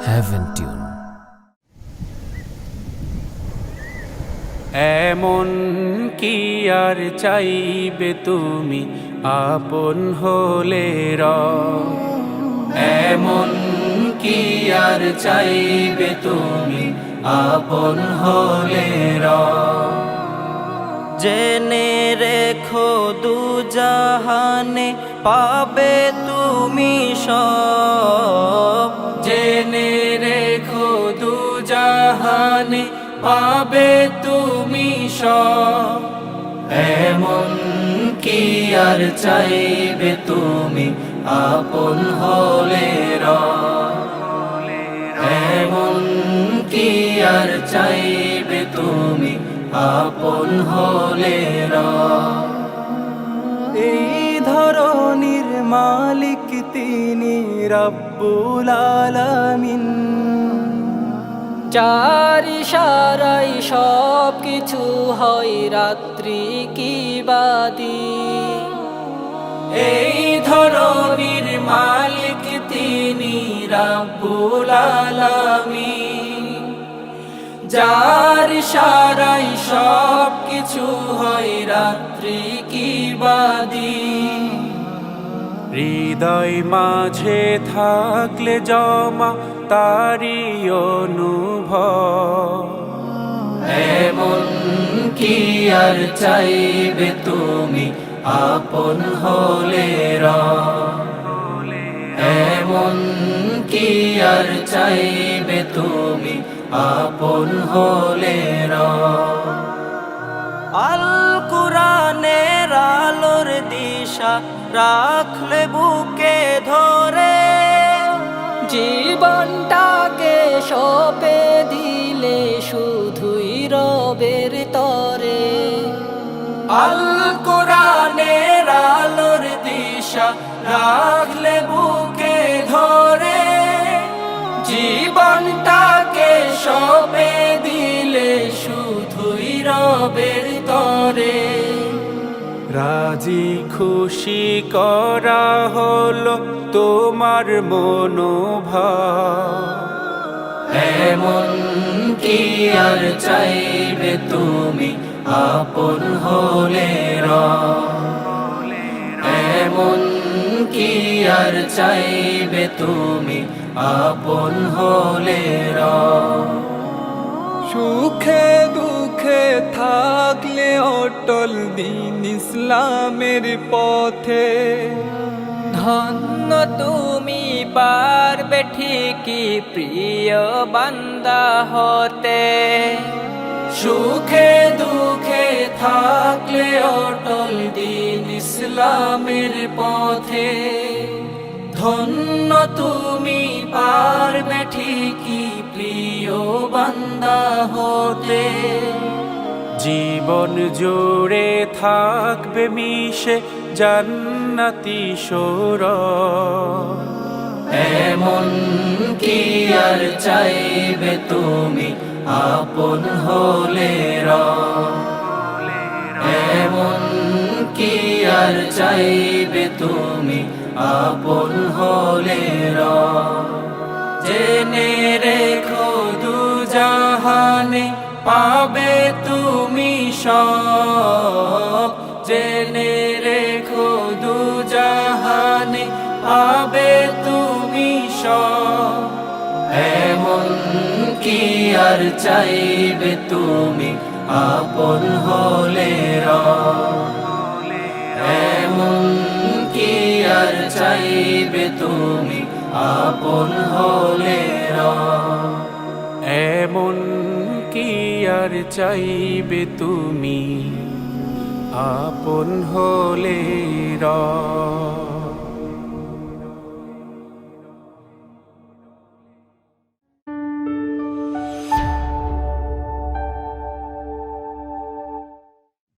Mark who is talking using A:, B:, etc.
A: Heaven Tune।
B: এমন কি আর চাইবে তুমি আপন হলে এমন কি আর চাইবে তুমি আপন হলে
C: জেনে রেখো দু জাহানে পাবে তুমি সব।
B: জেনে রেখো দু জাহানে পাবে তুমি সব। এমন কি আর চাইবে তুমি আপন হলে এমন কি আর চাইবে তুমি আপন হলে
C: এই ধরনের মালিক তিনি রব্বুল আলামিন। যার ইশারায় সব কিছু হয় রাত্রি কি বাদিন।
B: এই ধরনের মালিক তিনি রব্বুল আলামিন। যার ইশারায় সব কিছু হয় রাত্রি কি বাদিন। হৃদয় মাঝে থাকলে জমা তারি অনুভব। এমন কি আর চাইবে তুমি আপন হলে এমন কি আর চাইবে তুমি আপন হলে
C: আল কুরআনের আলোর দিশা রাখলে বুকে ধরে। জীবনটাকে সঁপে দিলে শুধুই রবের তরে।
B: আল কোরআনের আলোর দিশা রাখলে বুকে ধরে। জীবনটাকে সঁপে দিলে শুধুই রবের তরে। রাজি খুশি করা হলো তোমার মনোভাব। এমন কি আর চাইবে তুমি আপন হলে এমন কি আর চাইবে তুমি আপন হলে
C: সুখে দুঃখে থাকলে অটল দিন ইসলামের পথে। ধন্য তুমি পারবে ঠিকই প্রিয় বান্দা হতে।
B: সুখে দুঃখে থাকলে অটল দিন ইসলামের পথে। ধন্য তুমি পারবে ঠিকই প্রিয় বান্দা হতে। জীবন জুড়ে থাকবে মিশে জান্নাতি সৌরভ। এমন কি আর চাইবে তুমি আপন হলে এমন কি আর চাইবে তুমি আপন হলে জেনে রেখো দু জাহানে পাবে তুমি সব। জেনে রেখো দু জাহানে পাবে তুমি সব। এমন কি আর চাইবে তুমি আপন হলে এমন কি আর চাইবে তুমি আপন হলে এমন কি আর চাইবে তুমি আপন হলে